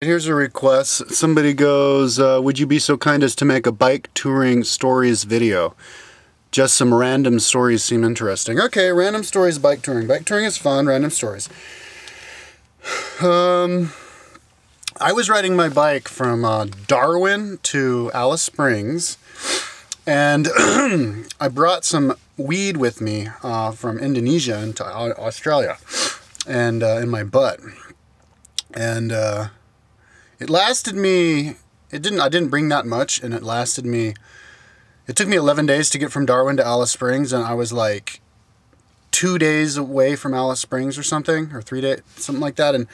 Here's a request. Somebody goes, would you be so kind as to make a bike touring stories video? Just some random stories seem interesting. Okay, random stories, bike touring. Bike touring is fun, random stories. I was riding my bike from Darwin to Alice Springs, and I brought some weed with me from Indonesia into Australia, and in my butt. And it lasted me, I didn't bring that much, and it took me 11 days to get from Darwin to Alice Springs, and I was like 2 days away from Alice Springs or something, or 3 days, something like that, and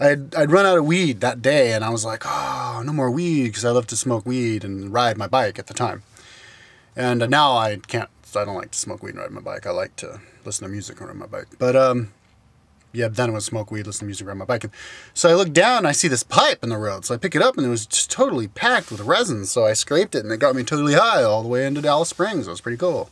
I'd run out of weed that day, and I was like, oh, no more weed, because I love to smoke weed and ride my bike at the time. And now I don't like to smoke weed and ride my bike. I like to listen to music and ride my bike. But, yeah, then I would smoke weed, listen to music, ride my bike. And so I look down and I see this pipe in the road. So I pick it up and it was just totally packed with resin. So I scraped it and it got me totally high all the way into Alice Springs. It was pretty cool.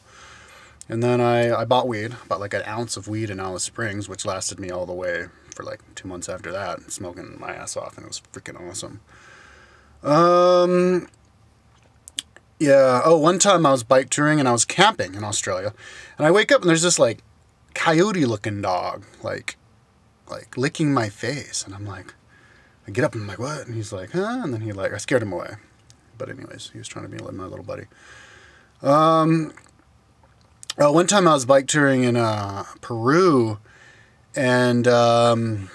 And then I bought weed, bought like an ounce of weed in Alice Springs, which lasted me all the way for like 2 months after that, smoking my ass off, and it was freaking awesome. Yeah, oh, one time I was bike touring and I was camping in Australia. And I wake up and there's this like coyote looking dog, like licking my face, and I'm like, I get up and I'm like, what? And he's like, huh? And then I scared him away. But anyways, he was trying to be my little buddy. One time I was bike touring in Peru, and I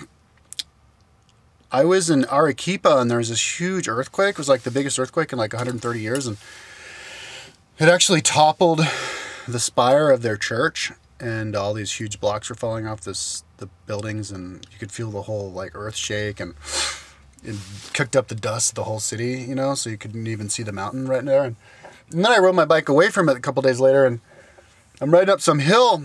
was in Arequipa, and there was this huge earthquake. It was like the biggest earthquake in like 130 years, and it actually toppled the spire of their church, and all these huge blocks were falling off the buildings, and you could feel the whole like earth shake, and it kicked up the dust of the whole city, you know, so you couldn't even see the mountain right there. And then I rode my bike away from it a couple days later, and I'm riding up some hill,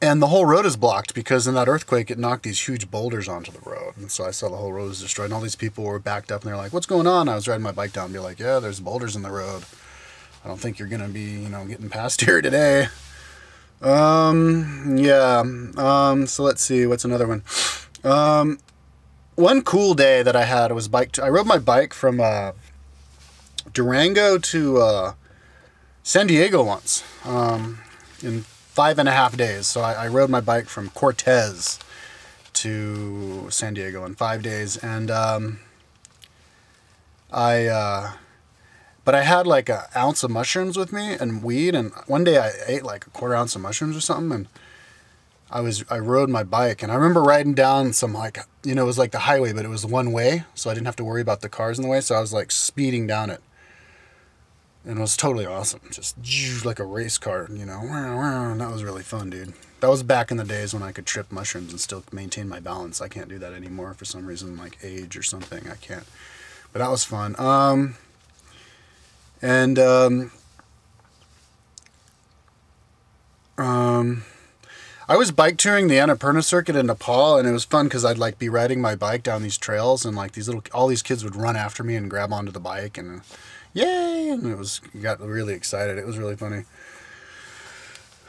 and the whole road is blocked because in that earthquake it knocked these huge boulders onto the road. And so I saw the whole road was destroyed, and all these people were backed up, and they're like, what's going on? I was riding my bike down and be like, yeah, there's boulders in the road. I don't think you're gonna be, you know, getting past here today. Yeah, so let's see, what's another one? One cool day that I had was I rode my bike from, Durango to, San Diego once, in 5.5 days. So I rode my bike from Cortez to San Diego in 5 days, and, but I had like an ounce of mushrooms with me and weed, and one day I ate like a 1/4 ounce of mushrooms or something, and I rode my bike, and I remember riding down some, like, you know, it was like the highway, but it was one way, so I didn't have to worry about the cars in the way, so I was like speeding down it, and it was totally awesome, just like a race car, you know, and that was really fun, dude. That was back in the days when I could trip mushrooms and still maintain my balance. I can't do that anymore for some reason, like age or something, I can't, but that was fun. I was bike touring the Annapurna circuit in Nepal, and it was fun because I'd like be riding my bike down these trails, and like all these kids would run after me and grab onto the bike, and yay, and got really excited. It was really funny.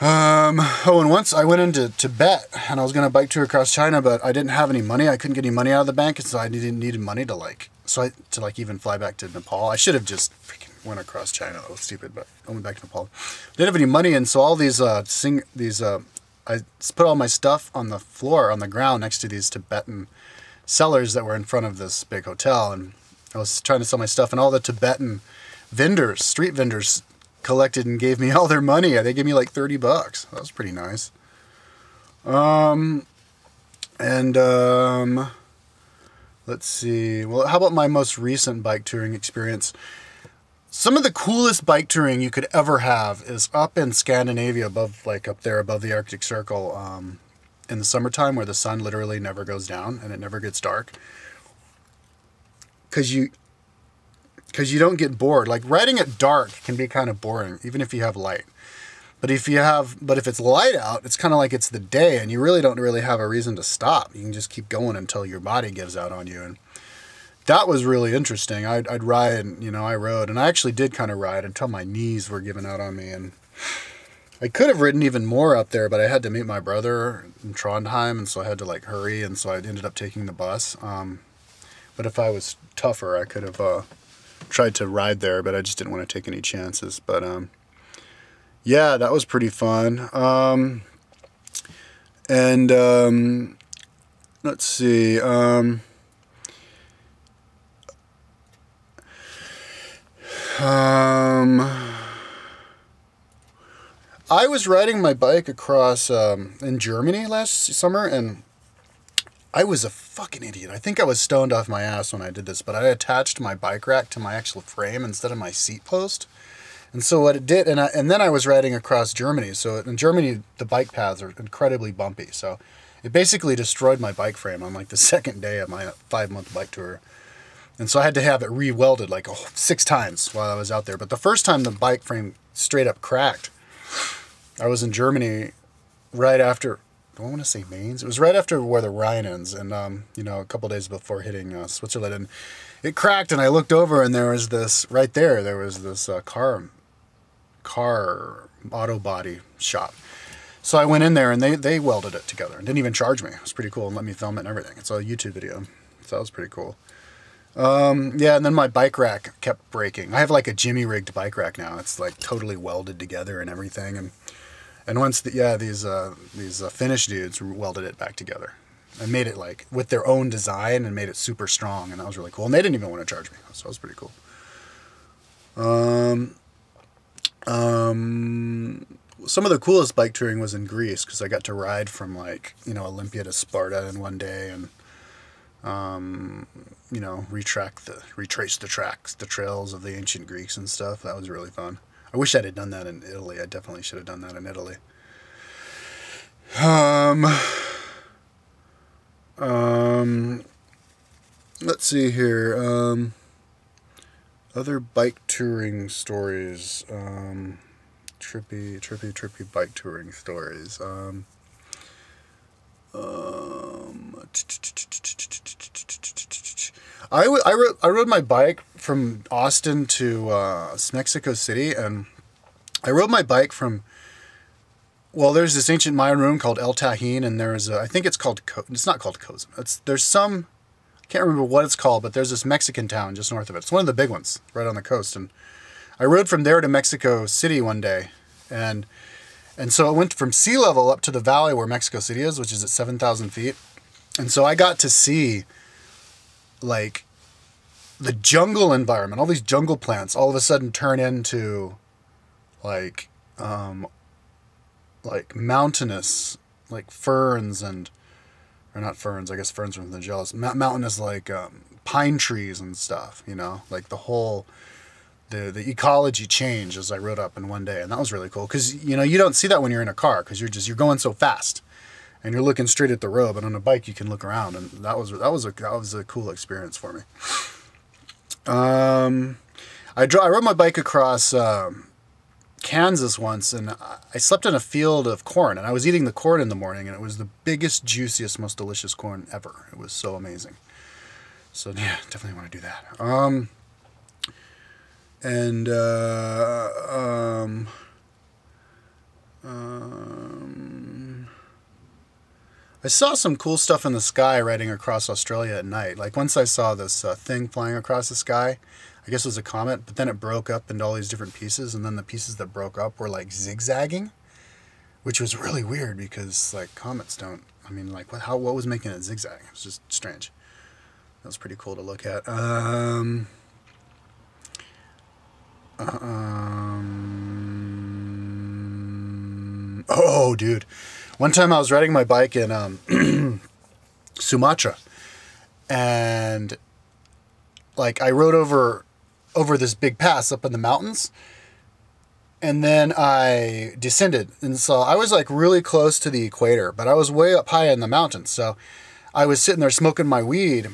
Oh, and once I went into Tibet, and I was going to bike tour across China, but I didn't have any money. I couldn't get any money out of the bank, and so I needed money to even fly back to Nepal. I should have just freaking went across China. That was stupid, but I went back to Nepal. Didn't have any money, and so all these I put all my stuff on the floor, on the ground, next to these Tibetan sellers that were in front of this big hotel, and I was trying to sell my stuff, and all the Tibetan vendors, street vendors, collected and gave me all their money. They gave me like $30. That was pretty nice. Let's see. Well, how about my most recent bike touring experience? Some of the coolest bike touring you could ever have is up in Scandinavia, above the Arctic Circle, in the summertime, where the sun literally never goes down and it never gets dark. Because you don't get bored. Like, riding at dark can be kind of boring, even if you have light. But if it's light out, it's kind of like it's the day, and you really don't really have a reason to stop. You can just keep going until your body gives out on you, and that was really interesting. I'd ride, you know, I rode, and I actually did kind of ride until my knees were giving out on me, and I could have ridden even more up there, but I had to meet my brother in Trondheim, and so I had to like hurry, and so I ended up taking the bus. But if I was tougher, I could have tried to ride there, but I just didn't want to take any chances. But yeah, that was pretty fun. Let's see. I was riding my bike across in Germany last summer, and I was a fucking idiot. I think I was stoned off my ass when I did this, but I attached my bike rack to my actual frame instead of my seat post. And so what it did, and then I was riding across Germany. So in Germany, the bike paths are incredibly bumpy. So it basically destroyed my bike frame on like the second day of my 5-month bike tour. And so I had to have it re-welded like 6 times while I was out there. But the first time the bike frame straight up cracked, I was in Germany right after, do I want to say Mainz? It was right after where the Rhine ends, and you know, a couple days before hitting Switzerland. And it cracked, and I looked over, and there was this, right there was this car auto body shop. So I went in there, and they welded it together and didn't even charge me. It was pretty cool, and let me film it and everything. It's a YouTube video, so that was pretty cool. Yeah, and then my bike rack kept breaking. I have like a Jimmy rigged bike rack now. It's like totally welded together and everything. And once these Finnish dudes welded it back together and made it like with their own design and made it super strong, and that was really cool. And they didn't even want to charge me, so that was pretty cool. Some of the coolest bike touring was in Greece, because I got to ride from like, you know, Olympia to Sparta in one day, and you know, retrace the trails of the ancient Greeks and stuff. That was really fun. I wish I'd done that in Italy. I definitely should have done that in Italy. Let's see here. Other bike touring stories. Trippy bike touring stories. I rode my bike from Austin to Mexico City, and I rode my bike from, well, there's this ancient Mayan ruin called El Tajín, and there's I think it's called, it's not called Cozumel. There's some, I can't remember what it's called, but there's this Mexican town just north of it. It's one of the big ones right on the coast, and I rode from there to Mexico City one day, and so it went from sea level up to the valley where Mexico City is, which is at 7,000 feet. And so I got to see like the jungle environment, all these jungle plants all of a sudden turn into like mountainous, like ferns or not ferns, I guess ferns from the jealous, mountainous like pine trees and stuff, you know, like the whole, the ecology changed as I rode up in one day. And that was really cool, because, you know, you don't see that when you're in a car, because you're going so fast. And you're looking straight at the road, but on a bike you can look around, and that was a cool experience for me. I rode my bike across Kansas once, and I slept in a field of corn, and I was eating the corn in the morning, and it was the biggest, juiciest, most delicious corn ever. It was so amazing. So yeah, definitely want to do that. I saw some cool stuff in the sky riding across Australia at night. Like once I saw this thing flying across the sky. I guess it was a comet, but then it broke up into all these different pieces, and then the pieces that broke up were like zigzagging, which was really weird because like comets don't, I mean, like what was making it zigzag? It was just strange. That was pretty cool to look at. Oh, dude. One time I was riding my bike in Sumatra, and like I rode over this big pass up in the mountains, and then I descended, and so I was like really close to the equator, but I was way up high in the mountains. So I was sitting there smoking my weed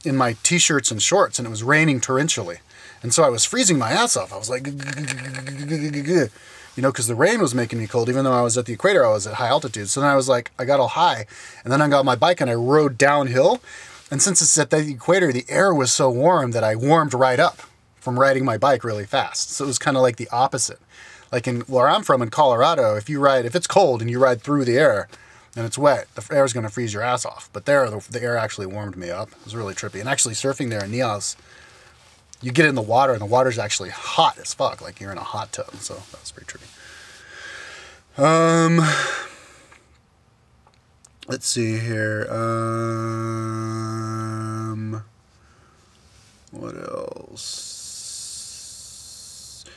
in my t-shirts and shorts, and it was raining torrentially, and so I was freezing my ass off. I was like, you know, because the rain was making me cold. Even though I was at the equator, I was at high altitude. So then I was like, I got all high, and then I got my bike and I rode downhill. And since it's at the equator, the air was so warm that I warmed right up from riding my bike really fast. So it was kind of like the opposite. Like in where I'm from in Colorado, if it's cold and you ride through the air, and it's wet, the air is going to freeze your ass off. But there, the air actually warmed me up. It was really trippy. And actually surfing there in Nias, you get in the water and the water's actually hot as fuck. Like you're in a hot tub. So that was pretty trippy. Let's see here. What else?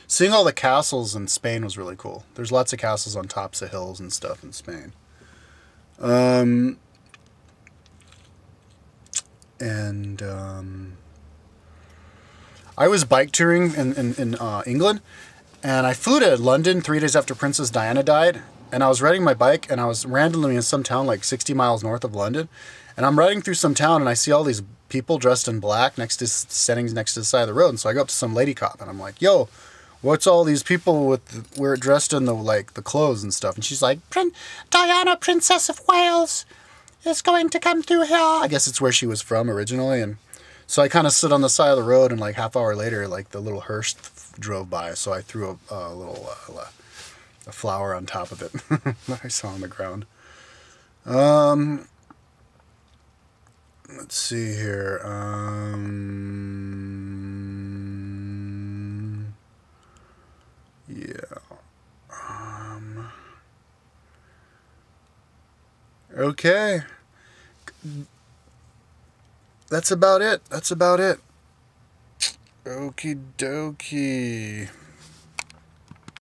Seeing all the castles in Spain was really cool. There's lots of castles on tops of hills and stuff in Spain. I was bike touring in England, and I flew to London 3 days after Princess Diana died, and I was riding my bike, and I was randomly in some town like 60 miles north of London, and I'm riding through some town, and I see all these people dressed in black standing next to the side of the road, and so I go up to some lady cop, and I'm like, yo, what's all these people we're dressed in the clothes and stuff? And she's like, Diana, Princess of Wales, is going to come through here. I guess it's where she was from originally, and so I kind of stood on the side of the road, and like half hour later, like the little hearse drove by, so I threw a flower on top of it that I saw on the ground. Let's see here. Yeah. Okay. That's about it. Okie dokie.